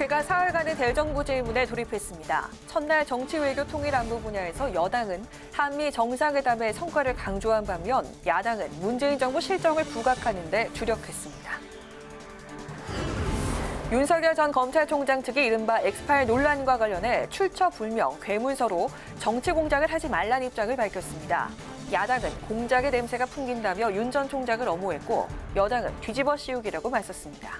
국회가 사흘간의 대정부 질문에 돌입했습니다. 첫날 정치 외교 통일 안보 분야에서 여당은 한미 정상회담의 성과를 강조한 반면 야당은 문재인 정부 실정을 부각하는 데 주력했습니다. 윤석열 전 검찰총장 측이 이른바 엑스파일 논란과 관련해 출처 불명, 괴문서로 정치 공작을 하지 말라는 입장을 밝혔습니다. 야당은 공작의 냄새가 풍긴다며 윤 전 총장을 엄호했고 여당은 뒤집어 씌우기라고 맞섰습니다.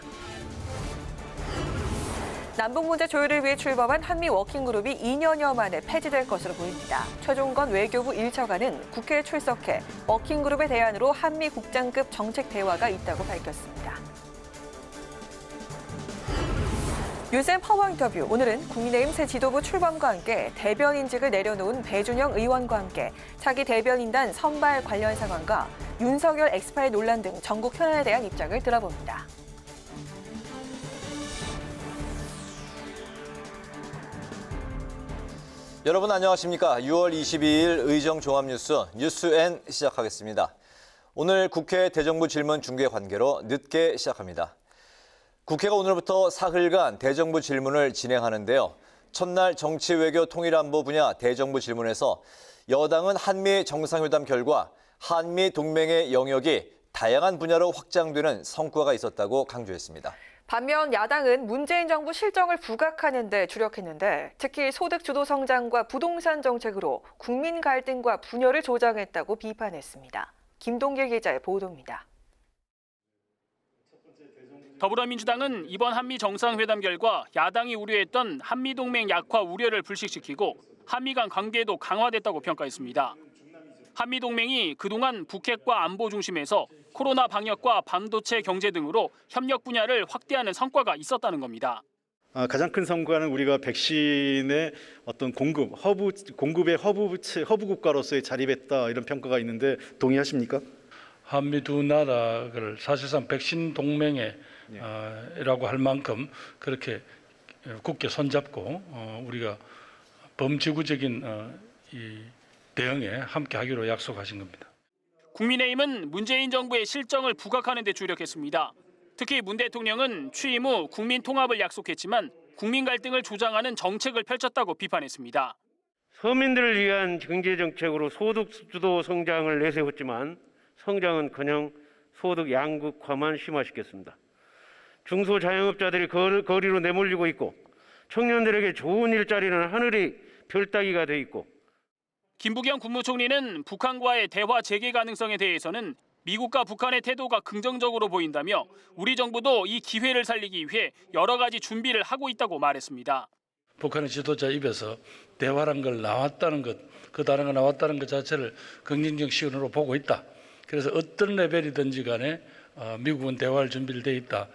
남북 문제 조율을 위해 출범한 한미 워킹그룹이 2년여 만에 폐지될 것으로 보입니다. 최종건 외교부 1차관은 국회에 출석해 워킹그룹의 대안으로 한미 국장급 정책 대화가 있다고 밝혔습니다. 유세 파워 인터뷰. 오늘은 국민의힘 새 지도부 출범과 함께 대변인직을 내려놓은 배준영 의원과 함께 차기 대변인단 선발 관련 상황과 윤석열 엑스파일 논란 등 전국 현안에 대한 입장을 들어봅니다. 여러분 안녕하십니까? 6월 22일 의정 종합뉴스 뉴스N 시작하겠습니다. 오늘 국회 대정부 질문 중계 관계로 늦게 시작합니다. 국회가 오늘부터 사흘간 대정부 질문을 진행하는데요. 첫날 정치 외교 통일 안보 분야 대정부 질문에서 여당은 한미 정상회담 결과 한미 동맹의 영역이 다양한 분야로 확장되는 성과가 있었다고 강조했습니다. 반면 야당은 문재인 정부 실정을 부각하는 데 주력했는데 특히 소득 주도 성장과 부동산 정책으로 국민 갈등과 분열을 조장했다고 비판했습니다. 김동길 기자의 보도입니다. 더불어민주당은 이번 한미 정상회담 결과 야당이 우려했던 한미동맹 약화 우려를 불식시키고 한미 간 관계도 강화됐다고 평가했습니다. 한미동맹이 그동안 북핵과 안보 중심에서 코로나 방역과 반도체 경제 등으로 협력 분야를 확대하는 성과가 있었다는 겁니다. 가장 큰 성과는 우리가 백신의 어떤 공급의 허브 국가로서의 자립했다 이런 평가가 있는데 동의하십니까? 한미 두 나라를 사실상 백신 동맹이라고 할 만큼 그렇게 굳게 손잡고 우리가 범지구적인 이 대응에 함께하기로 약속하신 겁니다. 국민의힘은 문재인 정부의 실정을 부각하는 데 주력했습니다. 특히 문 대통령은 취임 후 국민 통합을 약속했지만 국민 갈등을 조장하는 정책을 펼쳤다고 비판했습니다. 서민들을 위한 경제 정책으로 소득 주도 성장을 내세웠지만 성장은커녕 소득 양극화만 심화시켰습니다. 중소자영업자들이 거리로 내몰리고 있고 청년들에게 좋은 일자리는 하늘이 별 따기가 돼 있고 김부겸 국무총리는 북한과의 대화 재개 가능성에 대해서는 미국과 북한의 태도가 긍정적으로 보인다며 우리 정부도 이 기회를 살리기 위해 여러 가지 준비를 하고 있다고 말했습니다. 북한의 지도자 입에서 대화란 걸 나왔다는 것, 그 단어가 나왔다는 것 자체를 긍정적 시그널로 보고 있다. 그래서 어떤 레벨이든지 간에 미국은 대화할 준비를 돼 있다.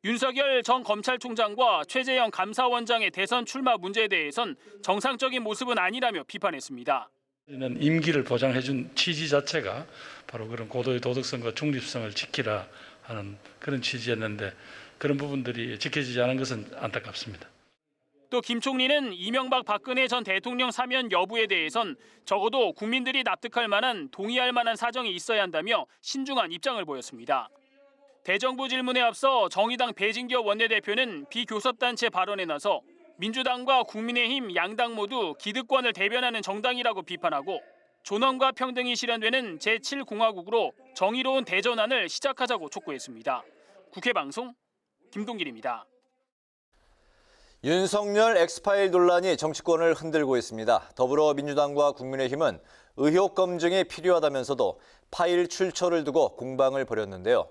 윤석열 전 검찰총장과 최재형 감사원장의 대선 출마 문제에 대해선 정상적인 모습은 아니라며 비판했습니다. 우리는 임기를 보장해준 취지 자체가 바로 그런 고도의 도덕성과 중립성을 지키라 하는 그런 취지였는데 그런 부분들이 지켜지지 않은 것은 안타깝습니다. 또 김 총리는 이명박 박근혜 전 대통령 사면 여부에 대해선 적어도 국민들이 납득할 만한 동의할 만한 사정이 있어야 한다며 신중한 입장을 보였습니다. 대정부 질문에 앞서 정의당 배진교 원내대표는 비교섭단체 발언에 나서 민주당과 국민의힘 양당 모두 기득권을 대변하는 정당이라고 비판하고 존엄과 평등이 실현되는 제7공화국으로 정의로운 대전환을 시작하자고 촉구했습니다. 국회 방송 김동길입니다. 윤석열 엑스파일 논란이 정치권을 흔들고 있습니다. 더불어민주당과 국민의힘은 의혹 검증이 필요하다면서도 파일 출처를 두고 공방을 벌였는데요.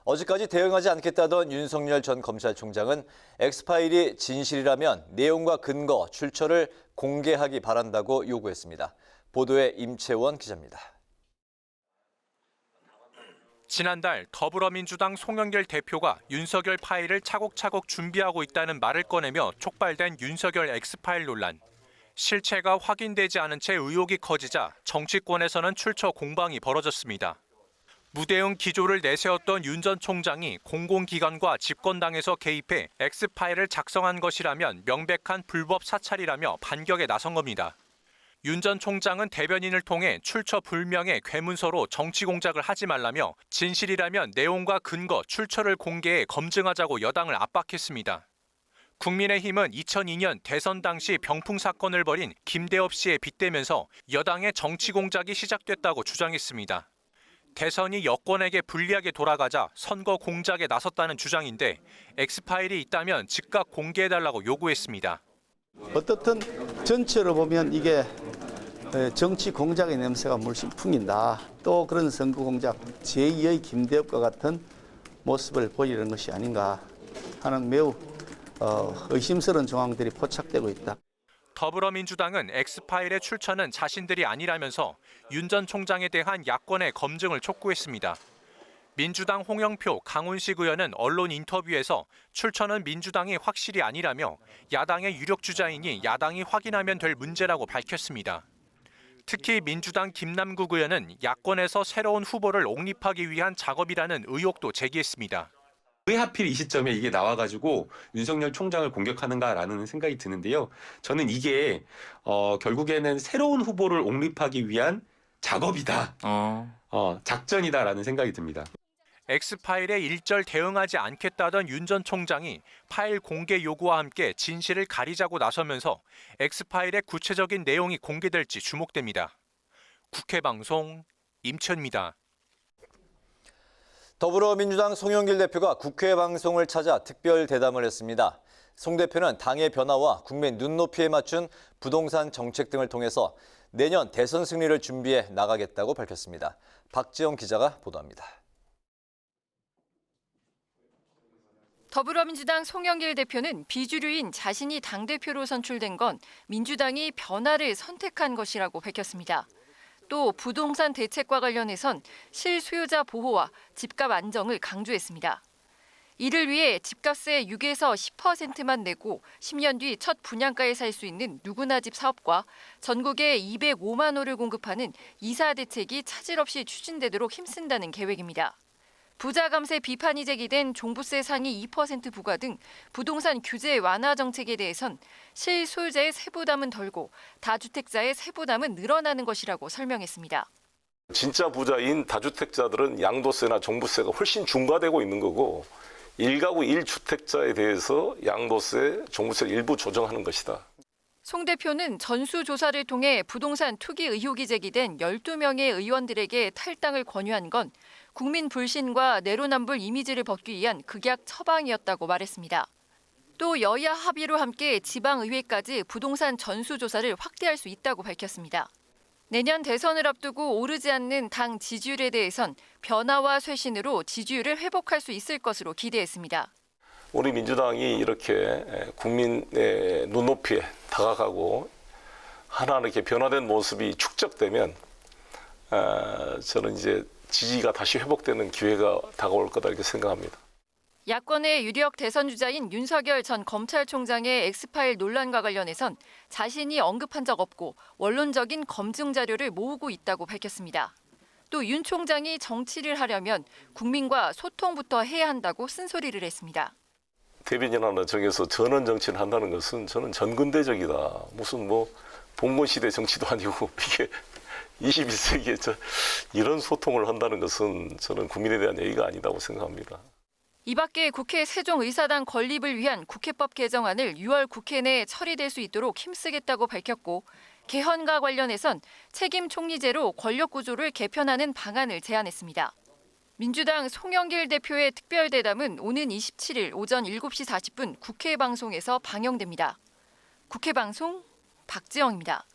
어제까지 대응하지 않겠다던 윤석열 전 검찰총장은 엑스파일이 진실이라면 내용과 근거, 출처를 공개하기 바란다고 요구했습니다. 보도에 임채원 기자입니다. 지난달 더불어민주당 송영길 대표가 윤석열 파일을 차곡차곡 준비하고 있다는 말을 꺼내며 촉발된 윤석열 엑스파일 논란. 실체가 확인되지 않은 채 의혹이 커지자 정치권에서는 출처 공방이 벌어졌습니다. 무대응 기조를 내세웠던 윤 전 총장이 공공기관과 집권당에서 개입해 엑스파일을 작성한 것이라면 명백한 불법 사찰이라며 반격에 나선 겁니다. 윤 전 총장은 대변인을 통해 출처 불명의 괴문서로 정치 공작을 하지 말라며 진실이라면 내용과 근거, 출처를 공개해 검증하자고 여당을 압박했습니다. 국민의힘은 2002년 대선 당시 병풍 사건을 벌인 김대엽 씨에 빗대면서 여당의 정치 공작이 시작됐다고 주장했습니다. 대선이 여권에게 불리하게 돌아가자 선거 공작에 나섰다는 주장인데 엑스파일이 있다면 즉각 공개해달라고 요구했습니다. 어떻든 전체로 보면 이게 정치 공작의 냄새가 물씬 풍긴다. 또 그런 선거 공작 제2의 김대엽과 같은 모습을 보이는 것이 아닌가 하는 매우 의심스러운 정황들이 포착되고 있다. 더불어민주당은 엑스파일의 출처는 자신들이 아니라면서 윤 전 총장에 대한 야권의 검증을 촉구했습니다. 민주당 홍영표, 강훈식 의원은 언론 인터뷰에서 출처는 민주당이 확실히 아니라며 야당의 유력 주자이니 야당이 확인하면 될 문제라고 밝혔습니다. 특히 민주당 김남국 의원은 야권에서 새로운 후보를 옹립하기 위한 작업이라는 의혹도 제기했습니다. 왜 하필 이 시점에 이게 나와가지고 윤석열 총장을 공격하는가라는 생각이 드는데요. 저는 이게 결국에는 새로운 후보를 옹립하기 위한 작업이다, 작전이다라는 생각이 듭니다. 엑스파일에 일절 대응하지 않겠다던 윤 전 총장이 파일 공개 요구와 함께 진실을 가리자고 나서면서 엑스파일의 구체적인 내용이 공개될지 주목됩니다. 국회방송 임천입니다. 더불어민주당 송영길 대표가 국회 방송을 찾아 특별 대담을 했습니다. 송 대표는 당의 변화와 국민 눈높이에 맞춘 부동산 정책 등을 통해서 내년 대선 승리를 준비해 나가겠다고 밝혔습니다. 박지영 기자가 보도합니다. 더불어민주당 송영길 대표는 비주류인 자신이 당대표로 선출된 건 민주당이 변화를 선택한 것이라고 밝혔습니다. 또 부동산 대책과 관련해선 실수요자 보호와 집값 안정을 강조했습니다. 이를 위해 집값의 6에서 10%만 내고 10년 뒤 첫 분양가에 살 수 있는 누구나 집 사업과 전국에 205만 호를 공급하는 이사 대책이 차질 없이 추진되도록 힘쓴다는 계획입니다. 부자 감세 비판이 제기된 종부세 상위 2% 부과 등 부동산 규제 완화 정책에 대해선 실소유자의 세부담은 덜고 다주택자의 세부담은 늘어나는 것이라고 설명했습니다. 진짜 부자인 다주택자들은 양도세나 종부세가 훨씬 중과되고 있는 거고 1가구 1주택자에 대해서 양도세, 종부세를 일부 조정하는 것이다. 송 대표는 전수조사를 통해 부동산 투기 의혹이 제기된 12명의 의원들에게 탈당을 권유한 건 국민 불신과 내로남불 이미지를 벗기 위한 극약 처방이었다고 말했습니다. 또 여야 합의로 함께 지방의회까지 부동산 전수조사를 확대할 수 있다고 밝혔습니다. 내년 대선을 앞두고 오르지 않는 당 지지율에 대해선 변화와 쇄신으로 지지율을 회복할 수 있을 것으로 기대했습니다. 우리 민주당이 이렇게 국민의 눈높이에 다가가고 하나하나 이렇게 변화된 모습이 축적되면 저는 이제 지지가 다시 회복되는 기회가 다가올 거다 이렇게 생각합니다. 야권의 유력 대선 주자인 윤석열 전 검찰총장의 엑스파일 논란과 관련해선 자신이 언급한 적 없고 원론적인 검증 자료를 모으고 있다고 밝혔습니다. 또 윤 총장이 정치를 하려면 국민과 소통부터 해야 한다고 쓴소리를 했습니다. 대변인 하나 정해서 전원 정치를 한다는 것은 저는 전근대적이다. 무슨 봉건시대 정치도 아니고 이게 21세기에 이런 소통을 한다는 것은 저는 국민에 대한 예의가 아니다고 생각합니다. 이 밖에 국회 세종의사당 건립을 위한 국회법 개정안을 6월 국회 내에 처리될 수 있도록 힘쓰겠다고 밝혔고 개헌과 관련해선 책임 총리제로 권력 구조를 개편하는 방안을 제안했습니다. 민주당 송영길 대표의 특별대담은 오는 27일 오전 7시 40분 국회 방송에서 방영됩니다. 국회 방송 박지영입니다.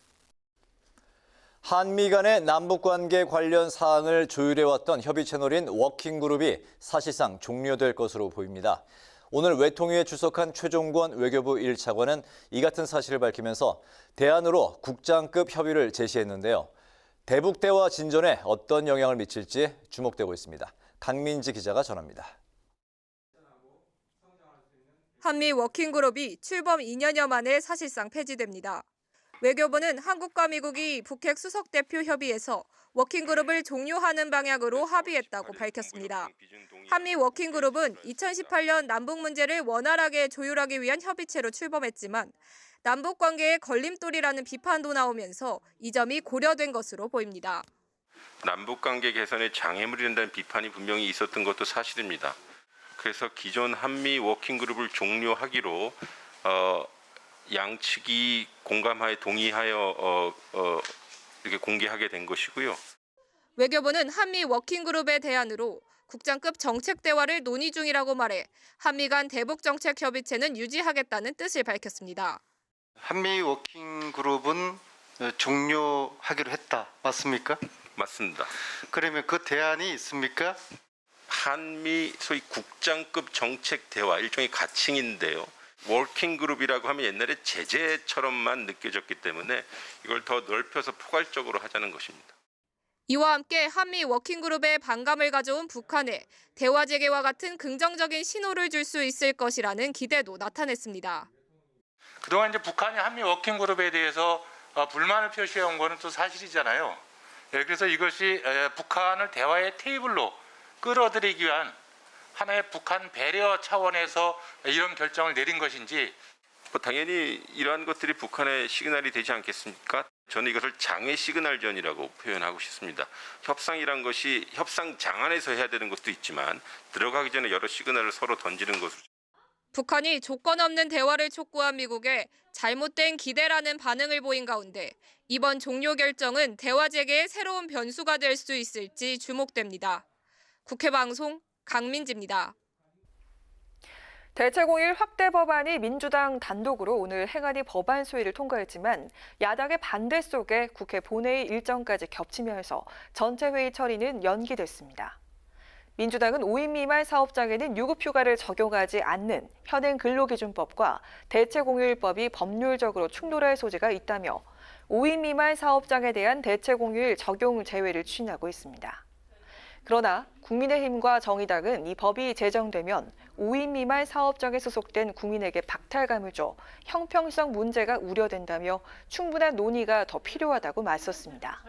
한미 간의 남북관계 관련 사안을 조율해왔던 협의 채널인 워킹그룹이 사실상 종료될 것으로 보입니다. 오늘 외통위에 출석한 최종권 외교부 1차관은 이 같은 사실을 밝히면서 대안으로 국장급 협의를 제시했는데요. 대북 대화 진전에 어떤 영향을 미칠지 주목되고 있습니다. 강민지 기자가 전합니다. 한미 워킹그룹이 출범 2년여 만에 사실상 폐지됩니다. 외교부는 한국과 미국이 북핵 수석대표 협의에서 워킹그룹을 종료하는 방향으로 합의했다고 밝혔습니다. 한미 워킹그룹은 2018년 남북 문제를 원활하게 조율하기 위한 협의체로 출범했지만 남북 관계의 걸림돌이라는 비판도 나오면서 이 점이 고려된 것으로 보입니다. 남북관계 개선에 장애물이 된다는 비판이 분명히 있었던 것도 사실입니다. 그래서 기존 한미 워킹그룹을 종료하기로 양측이 공감하에 동의하여 이렇게 공개하게 된 것이고요. 외교부는 한미 워킹그룹의 대안으로 국장급 정책 대화를 논의 중이라고 말해 한미 간 대북 정책 협의체는 유지하겠다는 뜻을 밝혔습니다. 한미 워킹그룹은 종료하기로 했다. 맞습니까? 맞습니다. 그러면 그 대안이 있습니까? 한미 소위 국장급 정책 대화 일종의 가칭인데요. 워킹그룹이라고 하면 옛날에 제재처럼만 느껴졌기 때문에 이걸 더 넓혀서 포괄적으로 하자는 것입니다. 이와 함께 한미 워킹그룹의 반감을 가져온 북한에 대화 재개와 같은 긍정적인 신호를 줄 수 있을 것이라는 기대도 나타냈습니다. 그동안 이제 북한이 한미 워킹그룹에 대해서 불만을 표시해온 것은 또 사실이잖아요. 그래서 이것이 북한을 대화의 테이블로 끌어들이기 위한 하나의 북한 배려 차원에서 이런 결정을 내린 것인지. 당연히 이러한 것들이 북한의 시그널이 되지 않겠습니까? 저는 이것을 장애 시그널전이라고 표현하고 싶습니다. 협상이란 것이 협상장 안에서 해야 되는 것도 있지만 들어가기 전에 여러 시그널을 서로 던지는 것으로. 북한이 조건 없는 대화를 촉구한 미국에 잘못된 기대라는 반응을 보인 가운데 이번 종료 결정은 대화 재개의 새로운 변수가 될 수 있을지 주목됩니다. 국회 방송 강민지입니다. 대체공휴일 확대 법안이 민주당 단독으로 오늘 행안위 법안 소위를 통과했지만 야당의 반대 속에 국회 본회의 일정까지 겹치면서 전체 회의 처리는 연기됐습니다. 민주당은 5인 미만 사업장에는 유급휴가를 적용하지 않는 현행 근로기준법과 대체공휴일법이 법률적으로 충돌할 소지가 있다며 5인 미만 사업장에 대한 대체공휴일 적용 제외를 추진하고 있습니다. 그러나 국민의힘과 정의당은 이 법이 제정되면 5인 미만 사업장에 소속된 국민에게 박탈감을 줘 형평성 문제가 우려된다며 충분한 논의가 더 필요하다고 맞섰습니다.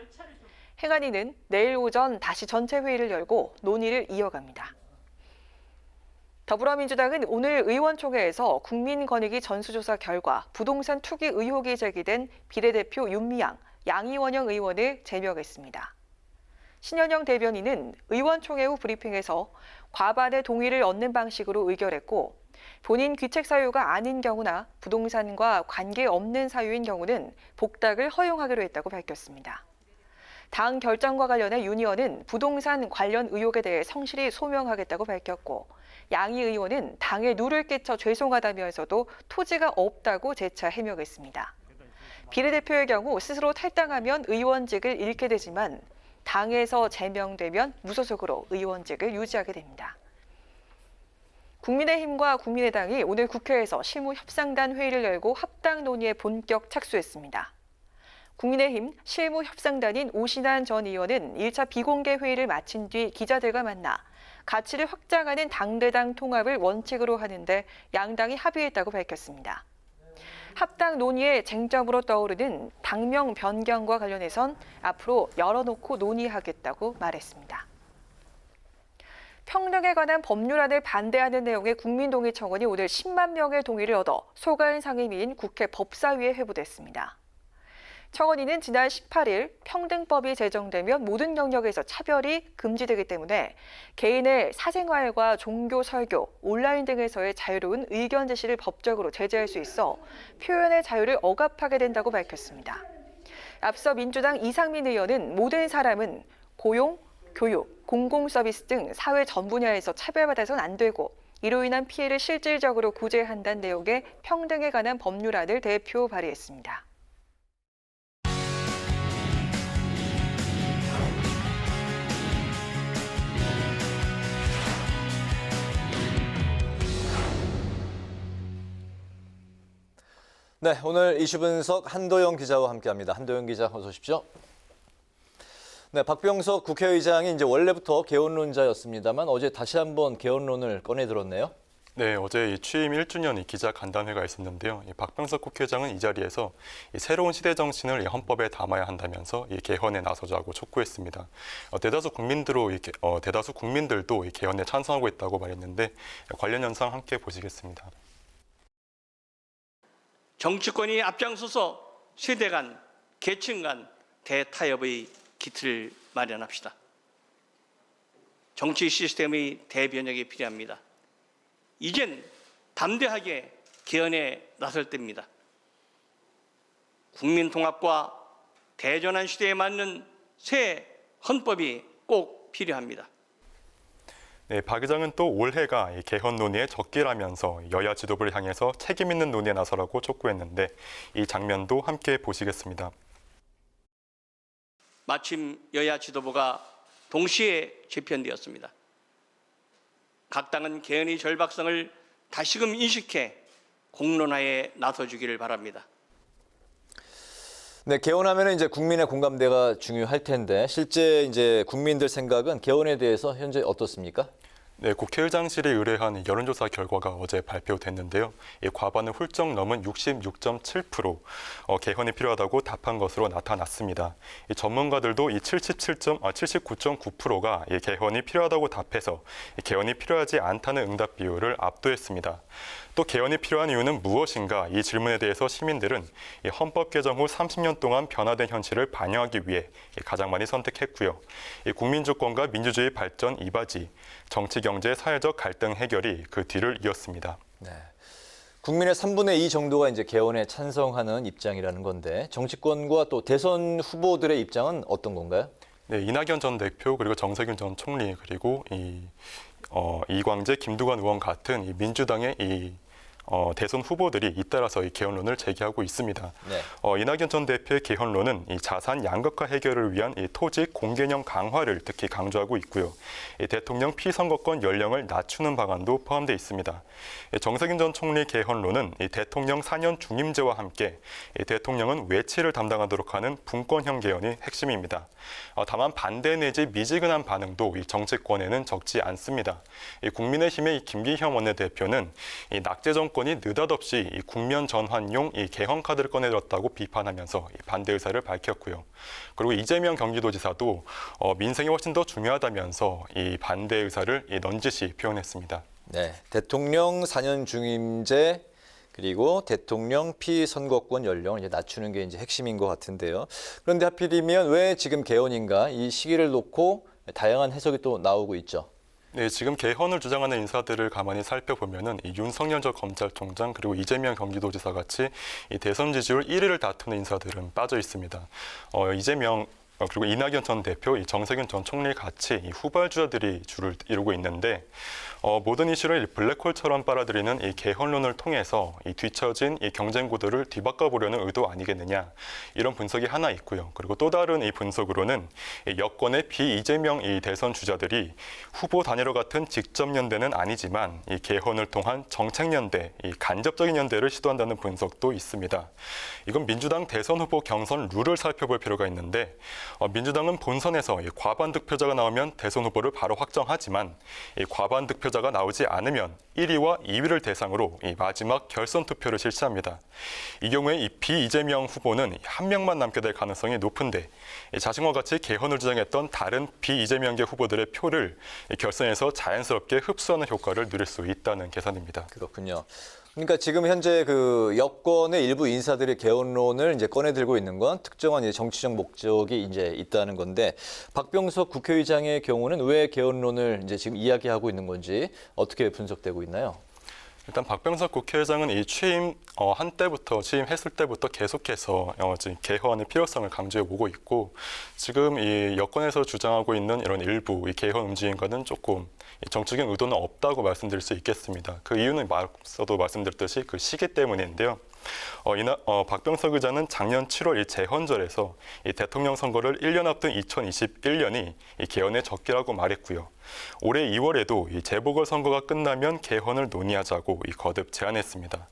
행안위는 내일 오전 다시 전체 회의를 열고 논의를 이어갑니다. 더불어민주당은 오늘 의원총회에서 국민권익위 전수조사 결과 부동산 투기 의혹이 제기된 비례대표 윤미향, 양이원영 의원을 제명했습니다. 신현영 대변인은 의원총회 후 브리핑에서 과반의 동의를 얻는 방식으로 의결했고 본인 귀책 사유가 아닌 경우나 부동산과 관계없는 사유인 경우는 복당을 허용하기로 했다고 밝혔습니다. 당 결정과 관련해 윤 의원은 부동산 관련 의혹에 대해 성실히 소명하겠다고 밝혔고 양희 의원은 당에 누를 끼쳐 죄송하다면서도 토지가 없다고 재차 해명했습니다. 비례대표의 경우 스스로 탈당하면 의원직을 잃게 되지만 당에서 제명되면 무소속으로 의원직을 유지하게 됩니다. 국민의힘과 국민의당이 오늘 국회에서 실무협상단 회의를 열고 합당 논의에 본격 착수했습니다. 국민의힘 실무협상단인 오신환 전 의원은 1차 비공개 회의를 마친 뒤 기자들과 만나 가치를 확장하는 당대당 통합을 원칙으로 하는데 양당이 합의했다고 밝혔습니다. 합당 논의의 쟁점으로 떠오르는 당명 변경과 관련해선 앞으로 열어놓고 논의하겠다고 말했습니다. 평등에 관한 법률안을 반대하는 내용의 국민동의 청원이 오늘 10만 명의 동의를 얻어 소관 상임위인 국회 법사위에 회부됐습니다. 청원인은 지난 18일 평등법이 제정되면 모든 영역에서 차별이 금지되기 때문에 개인의 사생활과 종교, 설교, 온라인 등에서의 자유로운 의견 제시를 법적으로 제재할 수 있어 표현의 자유를 억압하게 된다고 밝혔습니다. 앞서 민주당 이상민 의원은 모든 사람은 고용, 교육, 공공서비스 등 사회 전 분야에서 차별받아서는 안 되고 이로 인한 피해를 실질적으로 구제한다는 내용의 평등에 관한 법률안을 대표 발의했습니다. 네, 오늘 이슈 분석 한도영 기자와 함께합니다. 한도영 기자, 어서 오십시오. 네, 박병석 국회의장이 이제 원래부터 개헌론자였습니다만 어제 다시 한번 개헌론을 꺼내들었네요. 네, 어제 취임 1주년 기자 간담회가 있었는데요. 박병석 국회의장은 이 자리에서 새로운 시대 정신을 헌법에 담아야 한다면서 개헌에 나서자고 촉구했습니다. 대다수 국민들도 개헌에 찬성하고 있다고 말했는데 관련 영상 함께 보시겠습니다. 정치권이 앞장서서 세대 간, 계층 간 대타협의 기틀을 마련합시다. 정치 시스템의 대변혁이 필요합니다. 이젠 담대하게 개헌에 나설 때입니다. 국민 통합과 대전환 시대에 맞는 새 헌법이 꼭 필요합니다. 네, 박 의장은 또 올해가 이 개헌 논의의 적기라면서 여야 지도부를 향해서 책임 있는 논의에 나서라고 촉구했는데 이 장면도 함께 보시겠습니다. 마침 여야 지도부가 동시에 재편되었습니다. 각 당은 개헌의 절박성을 다시금 인식해 공론화에 나서주기를 바랍니다. 네, 개헌하면 이제 국민의 공감대가 중요할 텐데 실제 이제 국민들 생각은 개헌에 대해서 현재 어떻습니까? 네, 국회의장실이 의뢰한 여론조사 결과가 어제 발표됐는데요. 이 과반을 훌쩍 넘은 66.7% 개헌이 필요하다고 답한 것으로 나타났습니다. 이 전문가들도 이 79.9%가 이 개헌이 필요하다고 답해서 이 개헌이 필요하지 않다는 응답 비율을 압도했습니다. 또 개헌이 필요한 이유는 무엇인가? 이 질문에 대해서 시민들은 이 헌법 개정 후 30년 동안 변화된 현실을 반영하기 위해 가장 많이 선택했고요. 이 국민주권과 민주주의 발전 이바지, 정치, 경제, 사회적 갈등 해결이 그 뒤를 이었습니다. 네. 국민의 3분의 2 정도가 이제 개헌에 찬성하는 입장이라는 건데 정치권과 또 대선 후보들의 입장은 어떤 건가요? 네, 이낙연 전 대표 그리고 정세균 전 총리 그리고 이광재, 김두관 의원 같은 이 민주당의 대선 후보들이 잇따라서 이 개헌론을 제기하고 있습니다. 네. 이낙연 전 대표의 개헌론은 이 자산 양극화 해결을 위한 이 토지 공개념 강화를 특히 강조하고 있고요. 이 대통령 피선거권 연령을 낮추는 방안도 포함되어 있습니다. 정세균 전 총리 개헌론은 이 대통령 4년 중임제와 함께 이 대통령은 외치를 담당하도록 하는 분권형 개헌이 핵심입니다. 다만 반대 내지 미지근한 반응도 이 정치권에는 적지 않습니다. 이 국민의힘의 김기현 원내대표는 이 낙제 정권이 느닷없이 이 국면 전환용 이 개헌 카드를 꺼내들었다고 비판하면서 반대 의사를 밝혔고요. 그리고 이재명 경기도지사도 민생이 훨씬 더 중요하다면서 이 반대 의사를 넌지시 표현했습니다. 네, 대통령 4년 중임제 그리고 대통령 피선거권 연령을 이제 낮추는 게 이제 핵심인 것 같은데요. 그런데 하필이면 왜 지금 개헌인가 이 시기를 놓고 다양한 해석이 또 나오고 있죠. 네, 지금 개헌을 주장하는 인사들을 가만히 살펴보면은 이 윤석열 전 검찰총장 그리고 이재명 경기도지사 같이 이 대선 지지율 1위를 다투는 인사들은 빠져 있습니다. 이재명 그리고 이낙연 전 대표, 이 정세균 전 총리 같이 이 후발주자들이 주를 이루고 있는데 모든 이슈를 블랙홀처럼 빨아들이는 이 개헌론을 통해서 이 뒤처진 이 경쟁 구도를 뒤바꿔보려는 의도 아니겠느냐 이런 분석이 하나 있고요. 그리고 또 다른 이 분석으로는 이 여권의 비이재명 이 대선 주자들이 후보 단일화 같은 직접 연대는 아니지만 이 개헌을 통한 정책 연대, 이 간접적인 연대를 시도한다는 분석도 있습니다. 이건 민주당 대선 후보 경선 룰을 살펴볼 필요가 있는데 민주당은 본선에서 이 과반 득표자가 나오면 대선 후보를 바로 확정하지만 이 과반 득표자가 나오지 않으면 1위와 2위를 대상으로 이 마지막 결선 투표를 실시합니다. 이 경우에 이 비이재명 후보는 한 명만 남게 될 가능성이 높은데 자신과 같이 개헌을 주장했던 다른 비이재명계 후보들의 표를 이 결선에서 자연스럽게 흡수하는 효과를 누릴 수 있다는 계산입니다. 그렇군요. 그러니까 지금 현재 그 여권의 일부 인사들이 개헌론을 이제 꺼내들고 있는 건 특정한 이제 정치적 목적이 이제 있다는 건데 박병석 국회의장의 경우는 왜 개헌론을 이제 지금 이야기하고 있는 건지 어떻게 분석되고 있나요? 일단 박병석 국회의장은 이 취임했을 때부터 계속해서 지금 개헌의 필요성을 강조해 오고 있고 지금 이 여권에서 주장하고 있는 이런 일부 이 개헌 움직임과는 조금 정치적인 의도는 없다고 말씀드릴 수 있겠습니다. 그 이유는 앞서도 말씀드렸듯이 그 시기 때문인데요. 박병석 의장은 작년 7월 이 재헌절에서 이 대통령 선거를 1년 앞둔 2021년이 이 개헌의 적기라고 말했고요. 올해 2월에도 이 재보궐선거가 끝나면 개헌을 논의하자고 이 거듭 제안했습니다.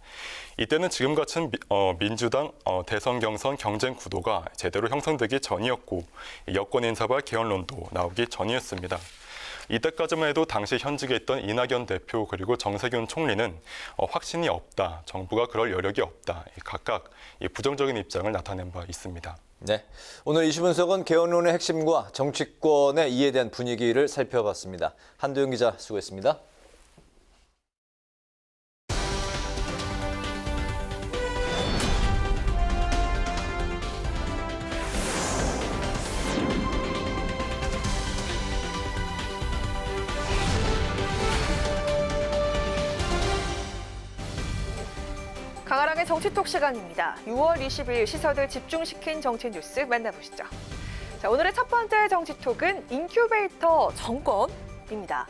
이때는 지금 같은 민주당 대선 경선 경쟁 구도가 제대로 형성되기 전이었고 여권 인사발 개헌론도 나오기 전이었습니다. 이때까지만 해도 당시 현직에 있던 이낙연 대표 그리고 정세균 총리는 확신이 없다, 정부가 그럴 여력이 없다, 각각 부정적인 입장을 나타낸 바 있습니다. 네, 오늘 이슈 분석은 개헌론의 핵심과 정치권의 이에 대한 분위기를 살펴봤습니다. 한도영 기자 수고했습니다. 정치톡 시간입니다. 6월 20일 시선을 집중시킨 정치 뉴스 만나보시죠. 자, 오늘의 첫 번째 정치톡은 인큐베이터 정권입니다.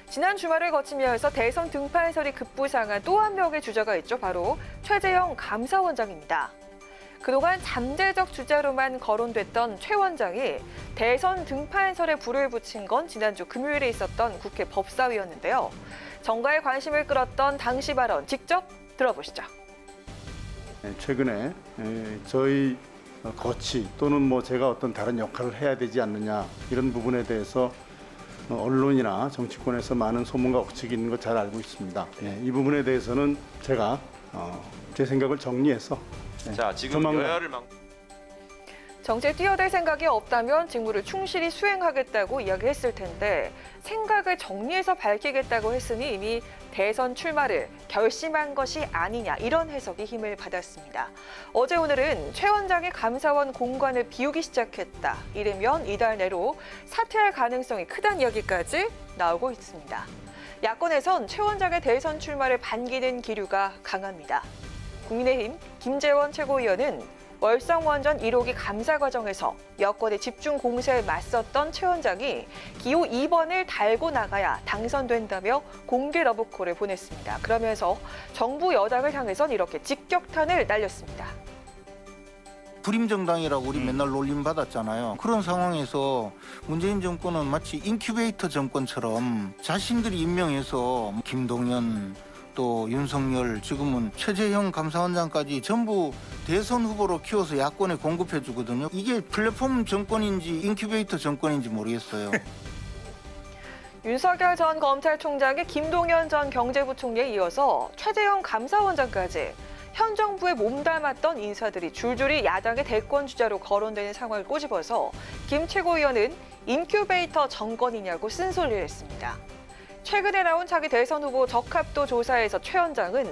지난 주말을 거치면서 대선 등판설이 급부상한 또 한 명의 주자가 있죠. 바로 최재형 감사원장입니다. 그동안 잠재적 주자로만 거론됐던 최 원장이 대선 등판설에 불을 붙인 건 지난주 금요일에 있었던 국회 법사위였는데요. 정가의 관심을 끌었던 당시 발언 직접 들어보시죠. 최근에 저희 거치 또는 뭐 제가 어떤 다른 역할을 해야 되지 않느냐 이런 부분에 대해서 언론이나 정치권에서 많은 소문과 억측이 있는 거 잘 알고 있습니다. 이 부분에 대해서는 제가 제 생각을 정리해서 자, 지금 여야를 정치에 뛰어들 생각이 없다면 직무를 충실히 수행하겠다고 이야기했을 텐데 생각을 정리해서 밝히겠다고 했으니 이미 대선 출마를 결심한 것이 아니냐 이런 해석이 힘을 받았습니다. 어제 오늘은 최 원장이 감사원 공관을 비우기 시작했다. 이르면 이달 내로 사퇴할 가능성이 크다는 이야기까지 나오고 있습니다. 야권에선 최 원장의 대선 출마를 반기는 기류가 강합니다. 국민의힘 김재원 최고위원은 월성원전 1호기 감사 과정에서 여권의 집중 공세에 맞섰던 최 원장이 기호 2번을 달고 나가야 당선된다며 공개 러브콜을 보냈습니다. 그러면서 정부 여당을 향해선 이렇게 직격탄을 날렸습니다. 불임정당이라고 우리 맨날 놀림받았잖아요. 그런 상황에서 문재인 정권은 마치 인큐베이터 정권처럼 자신들이 임명해서 김동연 또 윤석열 지금은 최재형 감사원장까지 전부 대선 후보로 키워서 야권에 공급해 주거든요. 이게 플랫폼 정권인지 인큐베이터 정권인지 모르겠어요. 윤석열 전 검찰총장의 김동연 전 경제부총리에 이어서 최재형 감사원장까지 현 정부에 몸담았던 인사들이 줄줄이 야당의 대권 주자로 거론되는 상황을 꼬집어서 김 최고위원은 인큐베이터 정권이냐고 쓴소리를 했습니다. 최근에 나온 차기 대선 후보 적합도 조사에서 최 원장은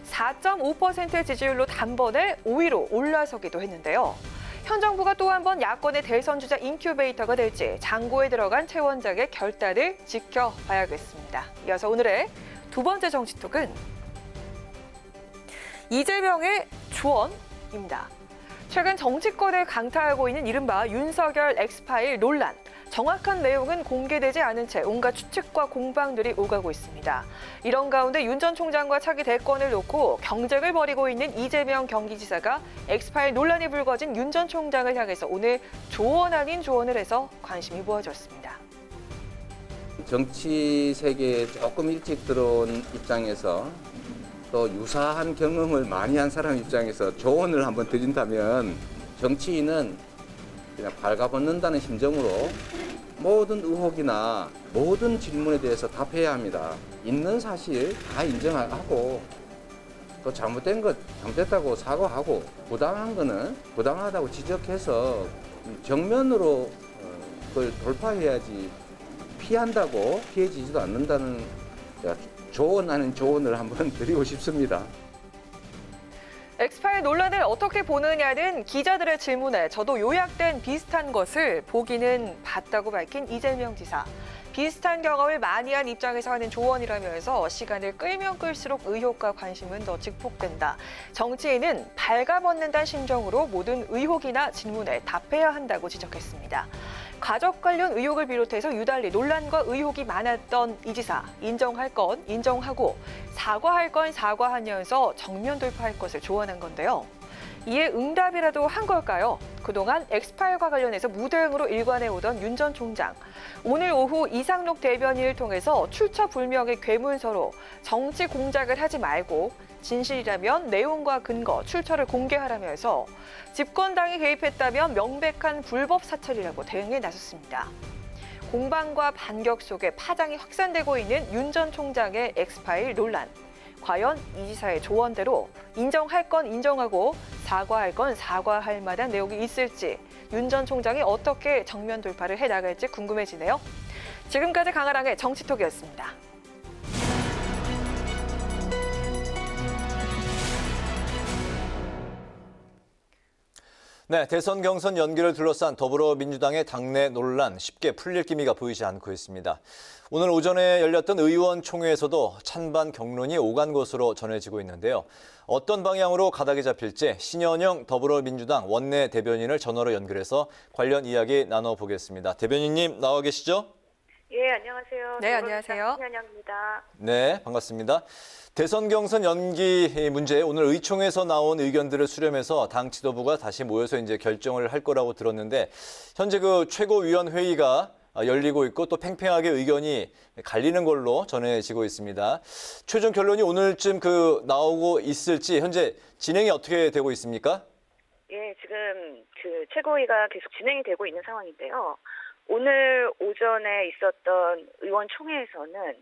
4.5% 지지율로 단번에 5위로 올라서기도 했는데요. 현 정부가 또 한 번 야권의 대선 주자 인큐베이터가 될지 장고에 들어간 최 원장의 결단을 지켜봐야겠습니다. 이어서 오늘의 두 번째 정치톡은 이재명의 조언입니다. 최근 정치권을 강타하고 있는 이른바 윤석열 엑스파일 논란. 정확한 내용은 공개되지 않은 채 온갖 추측과 공방들이 오가고 있습니다. 이런 가운데 윤 전 총장과 차기 대권을 놓고 경쟁을 벌이고 있는 이재명 경기지사가 엑스파일 논란이 불거진 윤 전 총장을 향해서 오늘 조언 아닌 조언을 해서 관심이 모아졌습니다. 정치 세계에 조금 일찍 들어온 입장에서 또 유사한 경험을 많이 한 사람 입장에서 조언을 한번 드린다면 정치인은 그냥 발가벗는다는 심정으로 모든 의혹이나 모든 질문에 대해서 답해야 합니다. 있는 사실 다 인정하고 또 잘못된 것 잘못됐다고 사과하고 부당한 거는 부당하다고 지적해서 정면으로 그걸 돌파해야지 피한다고 피해지지도 않는다는 조언 아닌 조언을 한번 드리고 싶습니다. 엑스파일 논란을 어떻게 보느냐는 기자들의 질문에 저도 요약된 비슷한 것을 보기는 봤다고 밝힌 이재명 지사. 비슷한 경험을 많이 한 입장에서 하는 조언이라면서 시간을 끌면 끌수록 의혹과 관심은 더 증폭된다. 정치인은 발가벗는다는 심정으로 모든 의혹이나 질문에 답해야 한다고 지적했습니다. 가족 관련 의혹을 비롯해서 유달리 논란과 의혹이 많았던 이 지사. 인정할 건 인정하고 사과할 건 사과하면서 정면 돌파할 것을 조언한 건데요. 이에 응답이라도 한 걸까요? 그동안 엑스파일과 관련해서 무대응으로 일관해오던 윤 전 총장. 오늘 오후 이상록 대변인을 통해서 출처불명의 괴문서로 정치 공작을 하지 말고 진실이라면 내용과 근거, 출처를 공개하라면서 집권당이 개입했다면 명백한 불법 사찰이라고 대응에 나섰습니다. 공방과 반격 속에 파장이 확산되고 있는 윤 전 총장의 엑스파일 논란. 과연 이 지사의 조언대로 인정할 건 인정하고 사과할 건 사과할 만한 내용이 있을지 윤 전 총장이 어떻게 정면 돌파를 해나갈지 궁금해지네요. 지금까지 강아랑의 정치톡이었습니다. 네, 대선 경선 연기를 둘러싼 더불어민주당의 당내 논란 쉽게 풀릴 기미가 보이지 않고 있습니다. 오늘 오전에 열렸던 의원총회에서도 찬반 격론이 오간 것으로 전해지고 있는데요. 어떤 방향으로 가닥이 잡힐지 신현영 더불어민주당 원내 대변인을 전화로 연결해서 관련 이야기 나눠보겠습니다. 대변인님 나와 계시죠? 예, 안녕하세요. 네, 안녕하세요. 신현영입니다. 네, 반갑습니다. 대선 경선 연기 문제 오늘 의총에서 나온 의견들을 수렴해서 당 지도부가 다시 모여서 이제 결정을 할 거라고 들었는데 현재 그 최고위원회의가 열리고 있고 또 팽팽하게 의견이 갈리는 걸로 전해지고 있습니다. 최종 결론이 오늘쯤 나오고 있을지 현재 진행이 어떻게 되고 있습니까? 예, 지금 그 최고위가 계속 진행이 되고 있는 상황인데요. 오늘 오전에 있었던 의원총회에서는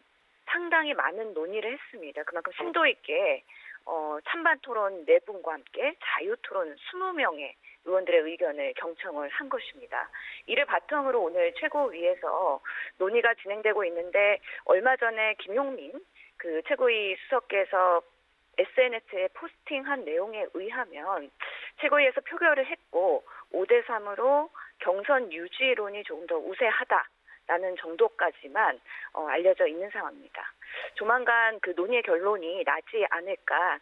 상당히 많은 논의를 했습니다. 그만큼 심도 있게 찬반 토론 4분과 함께 자유 토론 20명의 의원들의 의견을 경청을 한 것입니다. 이를 바탕으로 오늘 최고위에서 논의가 진행되고 있는데 얼마 전에 김용민 그 최고위 수석께서 SNS에 포스팅한 내용에 의하면 최고위에서 표결을 했고 5대3으로 경선 유지론이 조금 더 우세하다라는 정도까지만 알려져 있는 상황입니다. 조만간 그 논의의 결론이 나지 않을까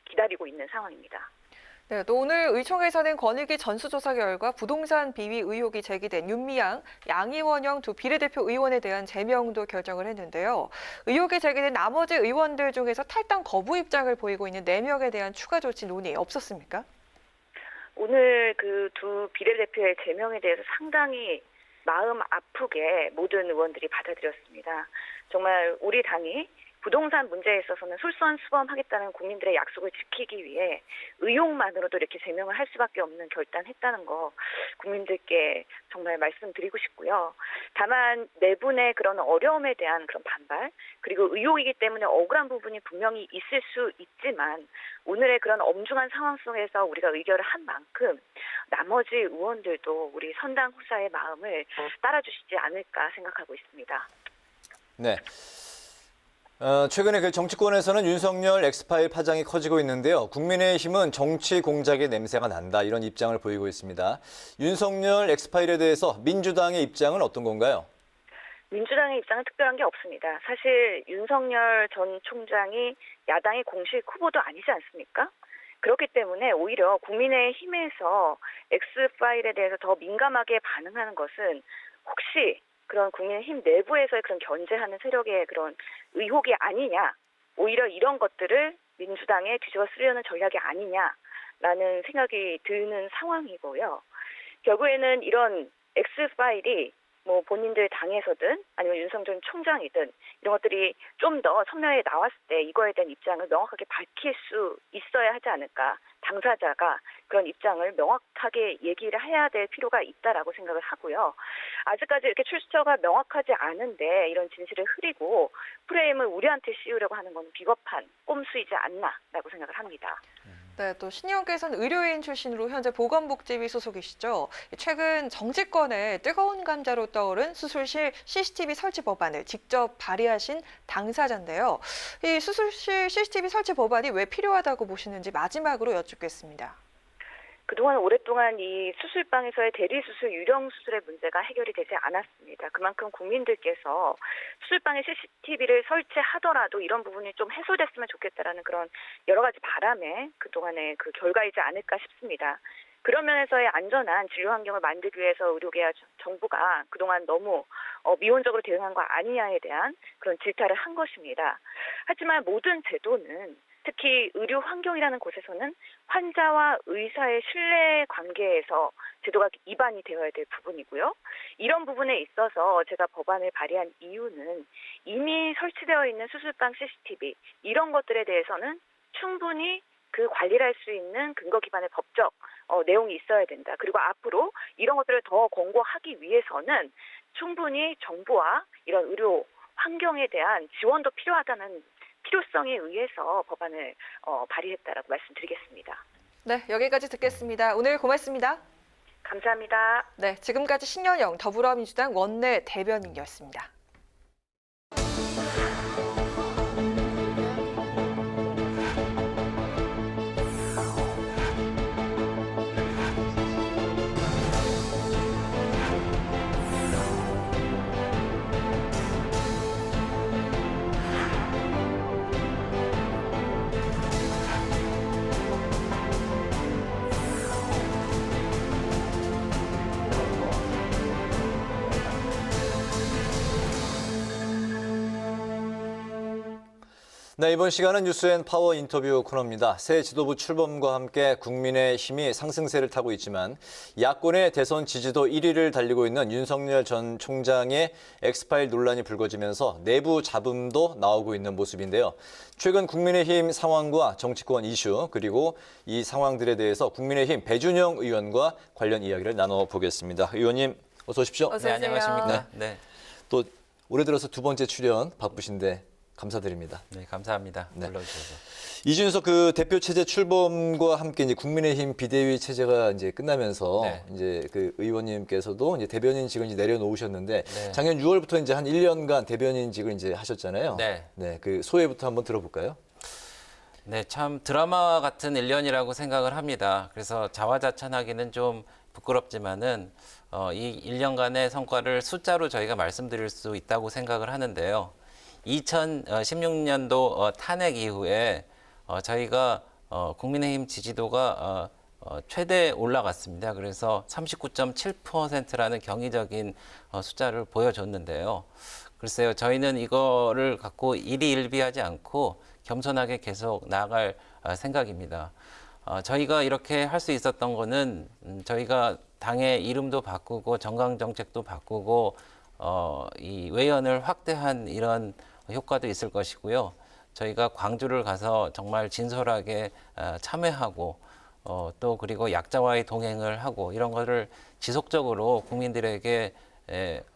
기다리고 있는 상황입니다. 네, 또 오늘 의총에서는 권익위 전수조사 결과 부동산 비위 의혹이 제기된 윤미향, 양이원영 두 비례대표 의원에 대한 제명도 결정을 했는데요. 의혹이 제기된 나머지 의원들 중에서 탈당 거부 입장을 보이고 있는 4명에 대한 추가 조치 논의 없었습니까? 오늘 그 두 비례대표의 제명에 대해서 상당히 마음 아프게 모든 의원들이 받아들였습니다. 정말 우리 당이 부동산 문제에 있어서는 솔선수범하겠다는 국민들의 약속을 지키기 위해 의혹만으로도 이렇게 제명을 할 수밖에 없는 결단했다는 거 국민들께 정말 말씀드리고 싶고요. 다만 내분의 그런 어려움에 대한 그런 반발 그리고 의혹이기 때문에 억울한 부분이 분명히 있을 수 있지만 오늘의 그런 엄중한 상황 속에서 우리가 의결을 한 만큼 나머지 의원들도 우리 선당 후사의 마음을 따라주시지 않을까 생각하고 있습니다. 네. 최근에 그 정치권에서는 윤석열 엑스파일 파장이 커지고 있는데요. 국민의힘은 정치 공작의 냄새가 난다 이런 입장을 보이고 있습니다. 윤석열 엑스파일에 대해서 민주당의 입장은 어떤 건가요? 민주당의 입장은 특별한 게 없습니다. 사실 윤석열 전 총장이 야당의 공식 후보도 아니지 않습니까? 그렇기 때문에 오히려 국민의힘에서 엑스파일에 대해서 더 민감하게 반응하는 것은 혹시 그런 국민의힘 내부에서의 그런 견제하는 세력의 그런 의혹이 아니냐, 오히려 이런 것들을 민주당에 뒤집어 쓰려는 전략이 아니냐라는 생각이 드는 상황이고요. 결국에는 이런 X파일이 뭐 본인들 당에서든 아니면 윤석열 총장이든 이런 것들이 좀 더 선명하게 나왔을 때 이거에 대한 입장을 명확하게 밝힐 수 있어야 하지 않을까. 당사자가 그런 입장을 명확하게 얘기를 해야 될 필요가 있다라고 생각을 하고요. 아직까지 이렇게 출처가 명확하지 않은데 이런 진실을 흐리고 프레임을 우리한테 씌우려고 하는 건 비겁한 꼼수이지 않나라고 생각을 합니다. 네, 또 신의원께서는 의료인 출신으로 현재 보건복지위 소속이시죠. 최근 정치권의 뜨거운 감자로 떠오른 수술실 CCTV 설치 법안을 직접 발의하신 당사자인데요. 이 수술실 CCTV 설치 법안이 왜 필요하다고 보시는지 마지막으로 여쭙겠습니다. 그동안 오랫동안 이 수술방에서의 대리수술, 유령수술의 문제가 해결이 되지 않았습니다. 그만큼 국민들께서 수술방에 CCTV를 설치하더라도 이런 부분이 좀 해소됐으면 좋겠다라는 그런 여러 가지 바람에 그동안의 그 결과이지 않을까 싶습니다. 그런 면에서의 안전한 진료 환경을 만들기 위해서 의료계와 정부가 그동안 너무 미온적으로 대응한 거 아니냐에 대한 그런 질타를 한 것입니다. 하지만 모든 제도는 특히 의료 환경이라는 곳에서는 환자와 의사의 신뢰 관계에서 제도가 기반이 되어야 될 부분이고요. 이런 부분에 있어서 제가 법안을 발의한 이유는 이미 설치되어 있는 수술방 CCTV 이런 것들에 대해서는 충분히 그 관리를 할 수 있는 근거 기반의 법적 내용이 있어야 된다. 그리고 앞으로 이런 것들을 더 권고하기 위해서는 충분히 정부와 이런 의료 환경에 대한 지원도 필요하다는 필요성에 의해서 법안을 발의했다라고 말씀드리겠습니다. 네, 여기까지 듣겠습니다. 오늘 고맙습니다. 감사합니다. 네, 지금까지 신현영 더불어민주당 원내 대변인이었습니다. 네, 이번 시간은 뉴스앤파워 인터뷰 코너입니다. 새 지도부 출범과 함께 국민의힘이 상승세를 타고 있지만 야권의 대선 지지도 1위를 달리고 있는 윤석열 전 총장의 엑스파일 논란이 불거지면서 내부 잡음도 나오고 있는 모습인데요. 최근 국민의힘 상황과 정치권 이슈 그리고 이 상황들에 대해서 국민의힘 배준영 의원과 관련 이야기를 나눠보겠습니다. 의원님 어서 오십시오. 어서 오세요. 네, 안녕하십니까. 네. 또 올해 들어서 두 번째 출연 바쁘신데 감사드립니다. 네, 감사합니다. 불러주셔서. 이준석 그 대표 체제 출범과 함께 이제 국민의힘 비대위 체제가 이제 끝나면서 이제 그 의원님께서도 이제 대변인직을 이제 내려놓으셨는데 작년 6월부터 이제 한 1년간 대변인직을 이제 하셨잖아요. 네, 그 소회부터 한번 들어볼까요? 네, 참 드라마 같은 1년이라고 생각을 합니다. 그래서 자화자찬하기는 좀 부끄럽지만은 이 1년간의 성과를 숫자로 저희가 말씀드릴 수 있다고 생각을 하는데요. 2016년도 탄핵 이후에 저희가 국민의힘 지지도가 최대 올라갔습니다. 그래서 39.7%라는 경이적인 숫자를 보여줬는데요. 글쎄요, 저희는 이거를 갖고 일희일비하지 않고 겸손하게 계속 나아갈 생각입니다. 저희가 이렇게 할 수 있었던 거는 저희가 당의 이름도 바꾸고 정강정책도 바꾸고 이 외연을 확대한 이런 효과도 있을 것이고요. 저희가 광주를 가서 정말 진솔하게 참여하고 또 그리고 약자와의 동행을 하고 이런 거를 지속적으로 국민들에게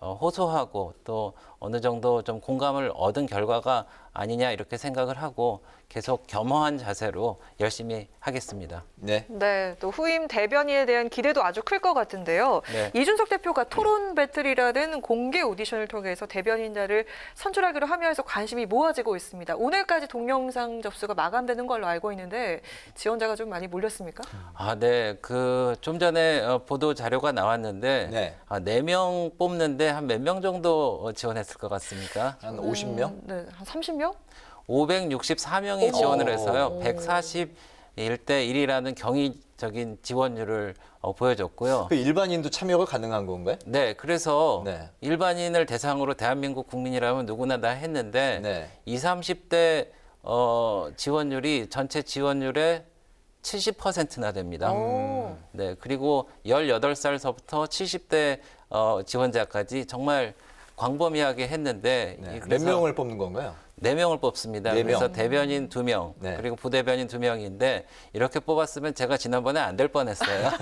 호소하고 또 어느 정도 좀 공감을 얻은 결과가 아니냐 이렇게 생각을 하고 계속 겸허한 자세로 열심히 하겠습니다. 네. 네, 또 후임 대변인에 대한 기대도 아주 클 것 같은데요. 이준석 대표가 토론 배틀이라는 공개 오디션을 통해서 대변인자를 선출하기로 하면서 관심이 모아지고 있습니다. 오늘까지 동영상 접수가 마감되는 걸로 알고 있는데 지원자가 좀 많이 몰렸습니까? 네. 그 좀 전에 보도 자료가 나왔는데 4명 뽑는데 한 몇 명 정도 지원했을 것 같습니까? 한 50명? 네, 한 30명? 564명이 지원을 해서요. 141대 1이라는 경이적인 지원율을 보여줬고요. 그 일반인도 참여가 가능한 건가요? 네, 그래서 일반인을 대상으로 대한민국 국민이라면 누구나 다 했는데 20, 30대 지원율이 전체 지원율의 70%나 됩니다. 네, 그리고 18살서부터 70대 지원자까지 정말 광범위하게 했는데 몇 명을 뽑는 건가요? 4명을 뽑습니다. 4명. 그래서 대변인 2명, 그리고 부대변인 2명인데 이렇게 뽑았으면 제가 지난번에 안 될 뻔했어요. 20,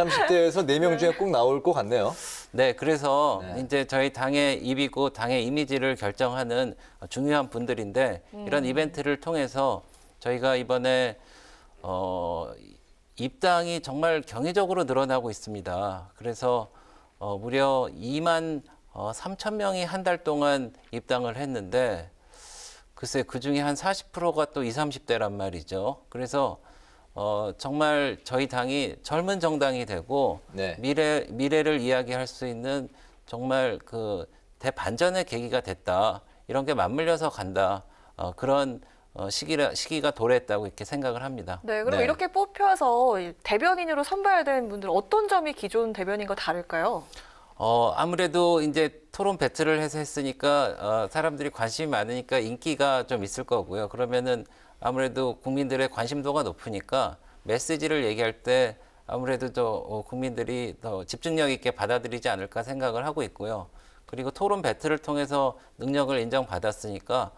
30대에서 4명 중에 꼭 나올 것 같네요. 네, 그래서 이제 저희 당의 입이고 당의 이미지를 결정하는 중요한 분들인데 이런 이벤트를 통해서 저희가 이번에 입당이 정말 경이적으로 늘어나고 있습니다. 그래서 무려 2만 3천 명이 한 달 동안 입당을 했는데 글쎄 그중에 한 40%가 또 20, 30대란 말이죠. 그래서 정말 저희 당이 젊은 정당이 되고 미래를 이야기할 수 있는 정말 그 대반전의 계기가 됐다. 이런 게 맞물려서 간다. 그런 시기가 도래했다고 이렇게 생각을 합니다. 네, 그럼 이렇게 뽑혀서 대변인으로 선발된 분들 어떤 점이 기존 대변인과 다를까요? 아무래도 이제 토론 배틀을 해서 했으니까 사람들이 관심이 많으니까 인기가 좀 있을 거고요. 그러면은 아무래도 국민들의 관심도가 높으니까 메시지를 얘기할 때 아무래도 더 국민들이 더 집중력 있게 받아들이지 않을까 생각을 하고 있고요. 그리고 토론 배틀을 통해서 능력을 인정받았으니까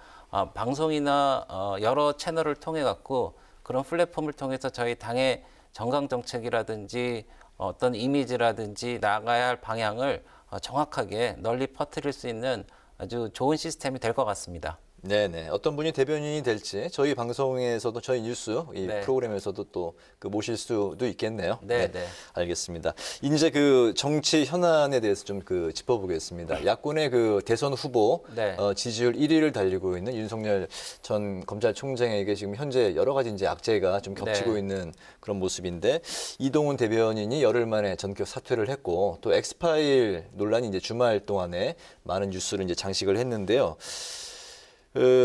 방송이나 여러 채널을 통해 갖고 그런 플랫폼을 통해서 저희 당의 정강 정책이라든지 어떤 이미지라든지 나아가야 할 방향을 정확하게 널리 퍼뜨릴 수 있는 아주 좋은 시스템이 될 것 같습니다. 네네. 어떤 분이 대변인이 될지 저희 방송에서도 저희 뉴스 이 프로그램에서도 또 그 모실 수도 있겠네요. 네. 알겠습니다. 이제 그 정치 현안에 대해서 좀 그 짚어보겠습니다. 야권의 그 대선 후보 지지율 1위를 달리고 있는 윤석열 전 검찰총장에게 지금 현재 여러 가지 이제 악재가 좀 겹치고 있는 그런 모습인데 이동훈 대변인이 열흘 만에 전격 사퇴를 했고 또 엑스파일 논란이 이제 주말 동안에 많은 뉴스를 이제 장식을 했는데요.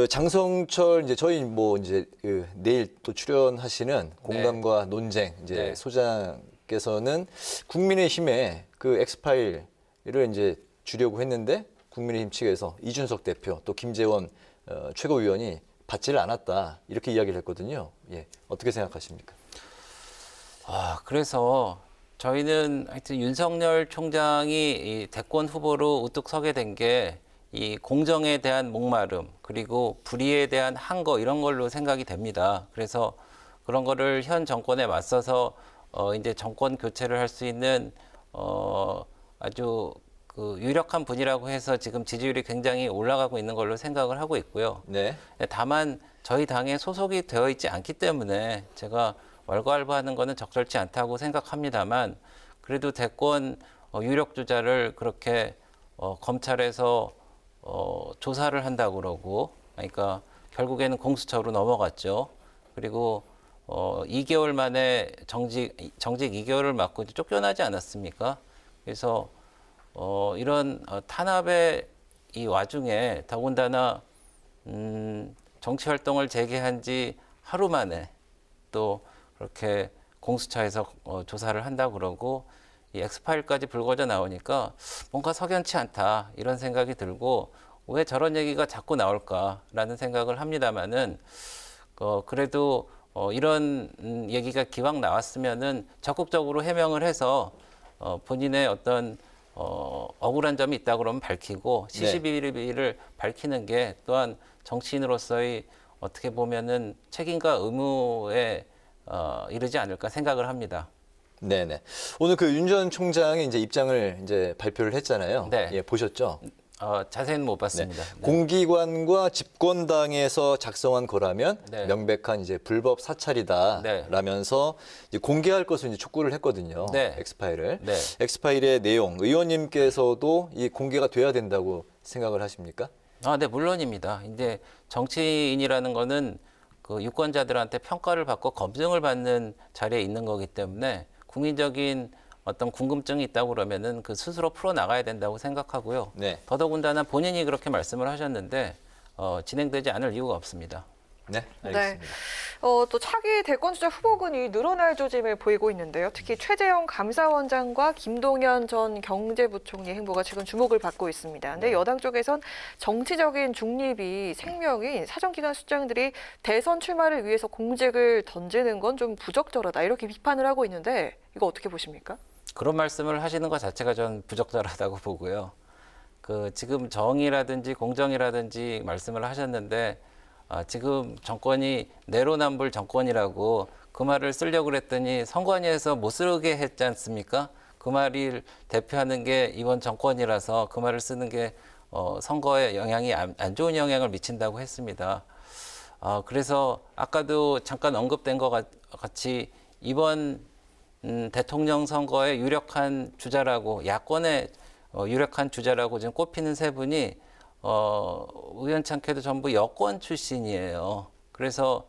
장성철 이제 저희 뭐 이제 내일 또 출연하시는 공감과 논쟁 이제 소장께서는 국민의힘에 그 엑스파일을 이제 주려고 했는데 국민의힘 측에서 이준석 대표 또 김재원 최고위원이 받지를 않았다 이렇게 이야기를 했거든요. 예, 어떻게 생각하십니까? 그래서 저희는 하여튼 윤석열 총장이 이 대권 후보로 우뚝 서게 된 게 이 공정에 대한 목마름 그리고 불의에 대한 항거 이런 걸로 생각이 됩니다. 그래서 그런 거를 현 정권에 맞서서 이제 정권 교체를 할 수 있는 아주 그 유력한 분이라고 해서 지금 지지율이 굉장히 올라가고 있는 걸로 생각을 하고 있고요. 네. 다만 저희 당에 소속이 되어 있지 않기 때문에 제가 왈가왈부하는 거는 적절치 않다고 생각합니다만 그래도 대권 유력 주자를 그렇게 검찰에서 조사를 한다고 그러고 그러니까 결국에는 공수처로 넘어갔죠. 그리고 2개월 만에 정직 2개월을 맞고 쫓겨나지 않았습니까? 그래서 이런 탄압의 이 와중에 더군다나 정치 활동을 재개한 지 하루 만에 또 그렇게 공수처에서 조사를 한다고 그러고 이 엑스파일까지 불거져 나오니까 뭔가 석연치 않다 이런 생각이 들고 왜 저런 얘기가 자꾸 나올까라는 생각을 합니다만은 그래도 이런 얘기가 기왕 나왔으면은 적극적으로 해명을 해서 본인의 어떤 억울한 점이 있다 그러면 밝히고 시시비비를 밝히는 게 또한 정치인으로서의 어떻게 보면은 책임과 의무에 이르지 않을까 생각을 합니다. 네네. 오늘 그 윤 전 총장이 이제 입장을 이제 발표를 했잖아요. 네. 예, 보셨죠? 자세히는 못 봤습니다. 네. 공기관과 집권당에서 작성한 거라면 네. 명백한 이제 불법 사찰이다라면서 이제 공개할 것을 이제 촉구를 했거든요. 네. 엑스파일을. 네. 엑스파일의 내용, 의원님께서도 이 공개가 돼야 된다고 생각을 하십니까? 네, 물론입니다. 이제 정치인이라는 거는 그 유권자들한테 평가를 받고 검증을 받는 자리에 있는 거기 때문에 국민적인 어떤 궁금증이 있다고 그러면은 그 스스로 풀어 나가야 된다고 생각하고요. 네. 더더군다나 본인이 그렇게 말씀을 하셨는데 진행되지 않을 이유가 없습니다. 네, 알겠습니다. 네. 또 차기 대권주자 후보군이 늘어날 조짐을 보이고 있는데요. 특히 최재형 감사원장과 김동연 전 경제부총리 행보가 지금 주목을 받고 있습니다. 근데 여당 쪽에선 정치적인 중립이 생명인 사정기관 수장들이 대선 출마를 위해서 공직을 던지는 건 좀 부적절하다 이렇게 비판을 하고 있는데 이거 어떻게 보십니까? 그런 말씀을 하시는 것 자체가 전 부적절하다고 보고요. 그 지금 정의라든지 공정이라든지 말씀을 하셨는데 지금 정권이 내로남불 정권이라고 그 말을 쓰려고 그랬더니 선관위에서 못 쓰게 했지 않습니까? 그 말을 대표하는 게 이번 정권이라서 그 말을 쓰는 게 선거에 영향이 안 좋은 영향을 미친다고 했습니다. 그래서 아까도 잠깐 언급된 것 같이 이번 대통령 선거의 유력한 주자라고 야권의 유력한 주자라고 지금 꼽히는 세 분이 우연찮게도 전부 여권 출신이에요. 그래서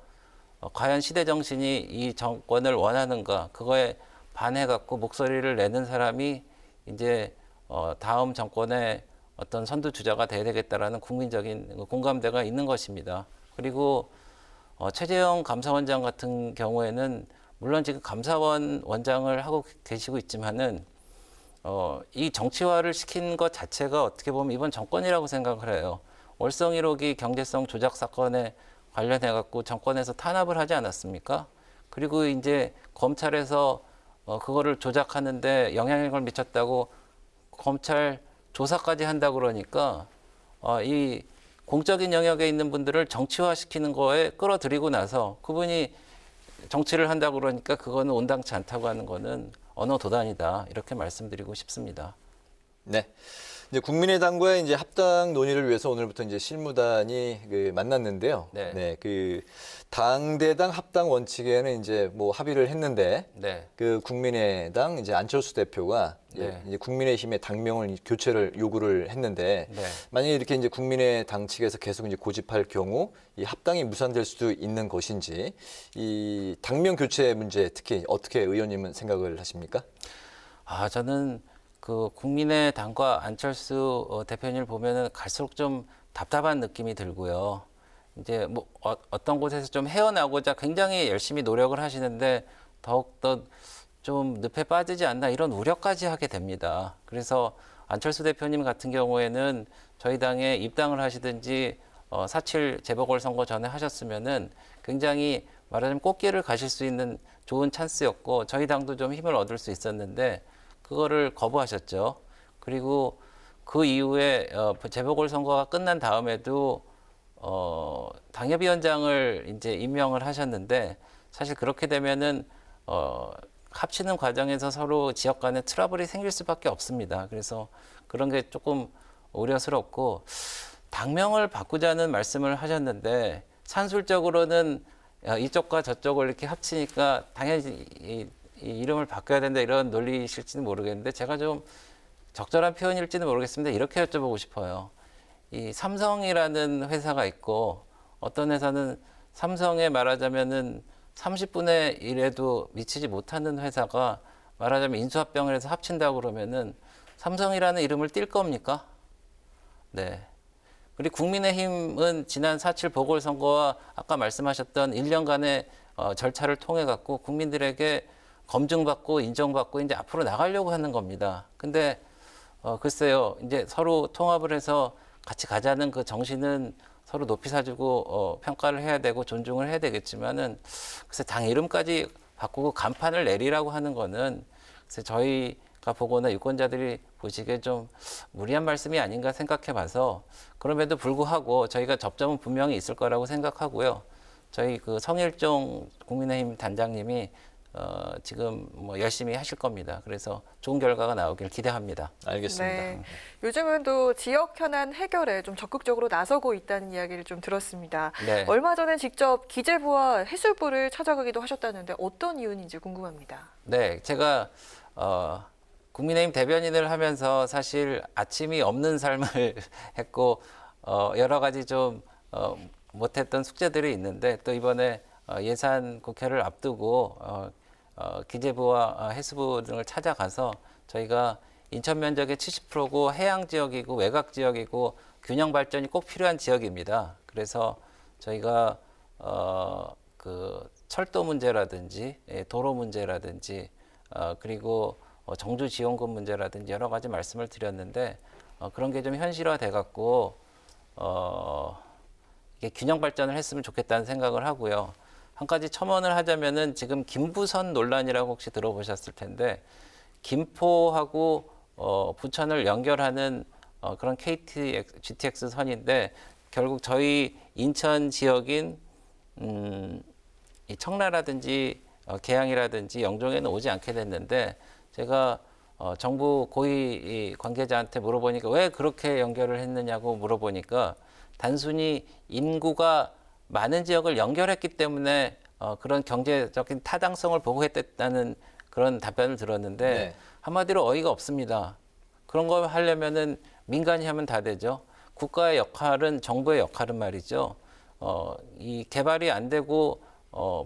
과연 시대 정신이 이 정권을 원하는가 그거에 반해갖고 목소리를 내는 사람이 이제 다음 정권의 어떤 선두 주자가 돼야 되겠다라는 국민적인 공감대가 있는 것입니다. 그리고 최재형 감사원장 같은 경우에는 물론 지금 감사원 원장을 하고 계시고 있지만은 이 정치화를 시킨 것 자체가 어떻게 보면 이번 정권이라고 생각을 해요. 월성 1호기 경제성 조작 사건에 관련해 갖고 정권에서 탄압을 하지 않았습니까? 그리고 이제 검찰에서 그거를 조작하는데 영향력을 미쳤다고 검찰 조사까지 한다 그러니까 이 공적인 영역에 있는 분들을 정치화시키는 거에 끌어들이고 나서 그분이 정치를 한다고 그러니까 그거는 온당치 않다고 하는 거는 언어 도단이다 이렇게 말씀드리고 싶습니다. 네. 이제 국민의당과의 이제 합당 논의를 위해서 오늘부터 이제 실무단이 만났는데요. 네. 그 당대당 합당 원칙에는 이제 뭐 합의를 했는데 네. 그 국민의당 이제 안철수 대표가 이제 국민의힘의 당명을 교체를 요구를 했는데 만약에 이렇게 이제 국민의당 측에서 계속 이제 고집할 경우 이 합당이 무산될 수도 있는 것인지 이 당명 교체 문제 특히 어떻게 의원님은 생각을 하십니까? 저는 그 국민의당과 안철수 대표님을 보면은 갈수록 좀 답답한 느낌이 들고요. 이제 뭐 어떤 곳에서 좀 헤어나고자 굉장히 열심히 노력을 하시는데 더욱더 좀 늪에 빠지지 않나 이런 우려까지 하게 됩니다. 그래서 안철수 대표님 같은 경우에는 저희 당에 입당을 하시든지 4.7 재보궐선거 전에 하셨으면은 굉장히 말하자면 꽃길을 가실 수 있는 좋은 찬스였고 저희 당도 좀 힘을 얻을 수 있었는데 그거를 거부하셨죠. 그리고 그 이후에 재보궐선거가 끝난 다음에도 당협위원장을 이제 임명을 하셨는데 사실 그렇게 되면은 합치는 과정에서 서로 지역 간에 트러블이 생길 수밖에 없습니다. 그래서 그런 게 조금 우려스럽고 당명을 바꾸자는 말씀을 하셨는데 산술적으로는 이쪽과 저쪽을 이렇게 합치니까 당연히 이 이름을 바꿔야 된다 이런 논리실지는 모르겠는데 제가 좀 적절한 표현일지는 모르겠습니다. 이렇게 여쭤보고 싶어요. 이 삼성이라는 회사가 있고 어떤 회사는 삼성에 말하자면은 30분의 1에도 미치지 못하는 회사가 말하자면 인수합병을 해서 합친다고 그러면은 삼성이라는 이름을 띌 겁니까? 네. 그리고 국민의힘은 지난 4.7 보궐선거와 아까 말씀하셨던 1년간의 절차를 통해 갖고 국민들에게 검증받고 인정받고 이제 앞으로 나가려고 하는 겁니다. 근데 글쎄요, 이제 서로 통합을 해서 같이 가자는 그 정신은 서로 높이 사주고 평가를 해야 되고 존중을 해야 되겠지만은 글쎄 당 이름까지 바꾸고 간판을 내리라고 하는 거는 글쎄 저희가 보거나 유권자들이 보시기에 좀 무리한 말씀이 아닌가 생각해 봐서 그럼에도 불구하고 저희가 접점은 분명히 있을 거라고 생각하고요. 저희 그 성일종 국민의힘 단장님이 지금 뭐 열심히 하실 겁니다. 그래서 좋은 결과가 나오길 기대합니다. 알겠습니다. 네. 요즘은 또 지역 현안 해결에 좀 적극적으로 나서고 있다는 이야기를 좀 들었습니다. 네. 얼마 전에 직접 기재부와 해수부를 찾아가기도 하셨다는데 어떤 이유인지 궁금합니다. 네, 제가 국민의힘 대변인을 하면서 사실 아침이 없는 삶을 했고 여러 가지 좀 못했던 숙제들이 있는데 또 이번에 예산 국회를 앞두고 기재부와 해수부 등을 찾아가서 저희가 인천 면적의 70%고 해양 지역이고 외곽 지역이고 균형 발전이 꼭 필요한 지역입니다. 그래서 저희가 그 철도 문제라든지 도로 문제라든지 그리고 정주 지원금 문제라든지 여러 가지 말씀을 드렸는데 그런 게 좀 현실화돼 갖고 이게 균형 발전을 했으면 좋겠다는 생각을 하고요. 한 가지 첨언을 하자면은 지금 김부선 논란이라고 혹시 들어보셨을 텐데 김포하고 부천을 연결하는 그런 GTX 선인데 결국 저희 인천 지역인 이 청라라든지 계양이라든지 영종에는 오지 않게 됐는데 제가 정부 고위 관계자한테 물어보니까 왜 그렇게 연결을 했느냐고 물어보니까 단순히 인구가 많은 지역을 연결했기 때문에 그런 경제적인 타당성을 보고했다는 그런 답변을 들었는데 네. 한마디로 어이가 없습니다. 그런 거 하려면은 민간이 하면 다 되죠. 국가의 역할은 정부의 역할은 말이죠. 이 개발이 안 되고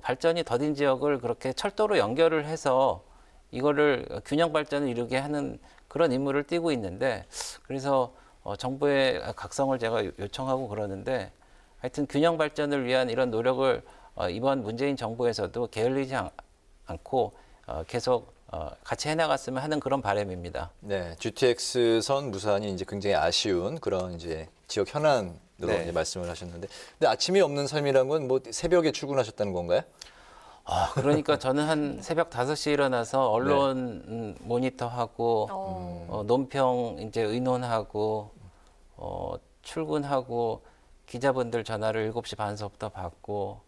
발전이 더딘 지역을 그렇게 철도로 연결을 해서 이거를 균형 발전을 이루게 하는 그런 임무를 띠고 있는데 그래서 정부의 각성을 제가 요청하고 그러는데 하여튼 균형 발전을 위한 이런 노력을 이번 문재인 정부에서도 게을리지 않고 계속 같이 해나갔으면 하는 그런 바람입니다. 네, GTX-선 무산이 이제 굉장히 아쉬운 그런 이제 지역 현안으로 네. 이제 말씀을 하셨는데, 근데 아침이 없는 삶이란 건 뭐 새벽에 출근하셨다는 건가요? 그러니까 저는 한 새벽 5시에 일어나서 언론 모니터하고 논평 이제 의논하고 출근하고 기자분들 전화를 7시 반서부터 받고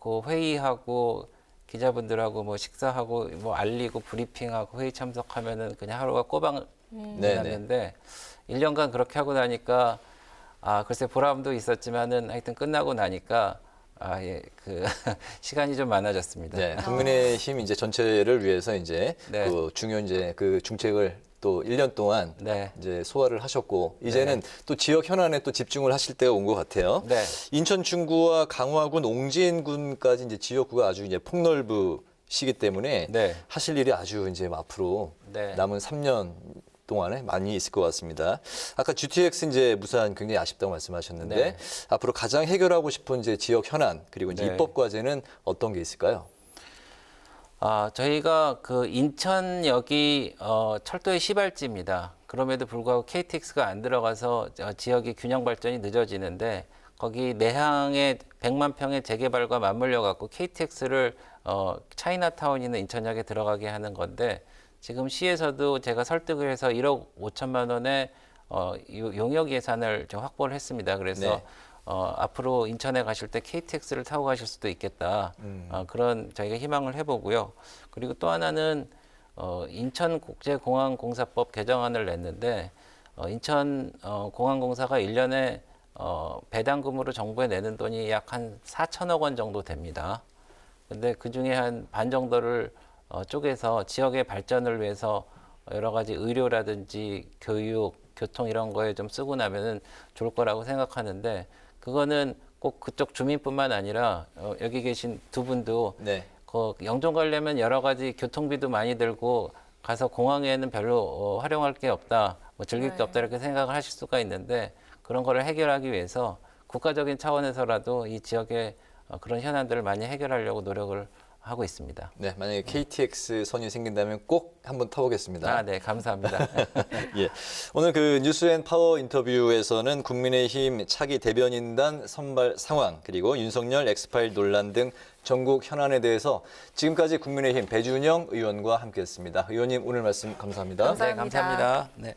그 회의하고 기자분들하고 뭐 식사하고 뭐 알리고 브리핑하고 회의 참석하면은 그냥 하루가 꼬박 지났는데 1년간 그렇게 하고 나니까 글쎄 보람도 있었지만은 하여튼 끝나고 나니까 그 시간이 좀 많아졌습니다. 네, 국민의힘 이제 전체를 위해서 이제 네. 그 중요한 이제 그 중책을 또 1년 동안 네. 이제 소화를 하셨고 이제는 또 지역 현안에 또 집중을 하실 때가 온 것 같아요. 네. 인천 중구와 강화군, 옹진군까지 이제 지역구가 아주 이제 폭넓으시기 때문에 네. 하실 일이 아주 이제 앞으로 네. 남은 3년 동안에 많이 있을 것 같습니다. 아까 GTX 이제 무산 굉장히 아쉽다고 말씀하셨는데 네. 앞으로 가장 해결하고 싶은 이제 지역 현안 그리고 이제 네. 입법 과제는 어떤 게 있을까요? 저희가 그 인천역이 철도의 시발지입니다. 그럼에도 불구하고 KTX가 안 들어가서 지역이 균형 발전이 늦어지는데 거기 내항의 100만 평의 재개발과 맞물려 갖고 KTX를 차이나타운이나 인천역에 들어가게 하는 건데 지금 시에서도 제가 설득을 해서 1억 5천만 원의 용역 예산을 좀 확보를 했습니다. 그래서 네. 앞으로 인천에 가실 때 KTX를 타고 가실 수도 있겠다. 그런 저희가 희망을 해보고요. 그리고 또 하나는 인천국제공항공사법 개정안을 냈는데 인천공항공사가 1년에 배당금으로 정부에 내는 돈이 약 한 4천억 원 정도 됩니다. 근데 그중에 한 반 정도를 쪼개서 지역의 발전을 위해서 여러 가지 의료라든지 교육, 교통 이런 거에 좀 쓰고 나면은 좋을 거라고 생각하는데 그거는 꼭 그쪽 주민뿐만 아니라 여기 계신 두 분도 네. 영종 가려면 여러 가지 교통비도 많이 들고 가서 공항에는 별로 활용할 게 없다, 뭐 즐길 게 없다 이렇게 생각을 하실 수가 있는데 그런 거를 해결하기 위해서 국가적인 차원에서라도 이 지역의 그런 현안들을 많이 해결하려고 노력을 하고 있습니다. 네, 만약에 KTX 선이 생긴다면 꼭 한번 타보겠습니다. 네, 감사합니다. 예, 오늘 그 뉴스앤파워 인터뷰에서는 국민의힘 차기 대변인단 선발 상황 그리고 윤석열 엑스파일 논란 등 전국 현안에 대해서 지금까지 국민의힘 배준영 의원과 함께했습니다. 의원님 오늘 말씀 감사합니다. 감사합니다. 네, 감사합니다. 네.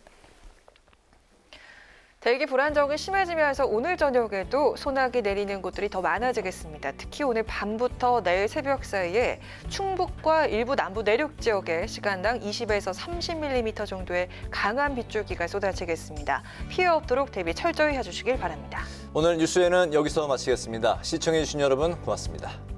대기 불안정이 심해지면서 오늘 저녁에도 소나기 내리는 곳들이 더 많아지겠습니다. 특히 오늘 밤부터 내일 새벽 사이에 충북과 일부 남부 내륙 지역에 시간당 20에서 30mm 정도의 강한 빗줄기가 쏟아지겠습니다. 피해 없도록 대비 철저히 해주시길 바랍니다. 오늘 뉴스에는 여기서 마치겠습니다. 시청해주신 여러분 고맙습니다.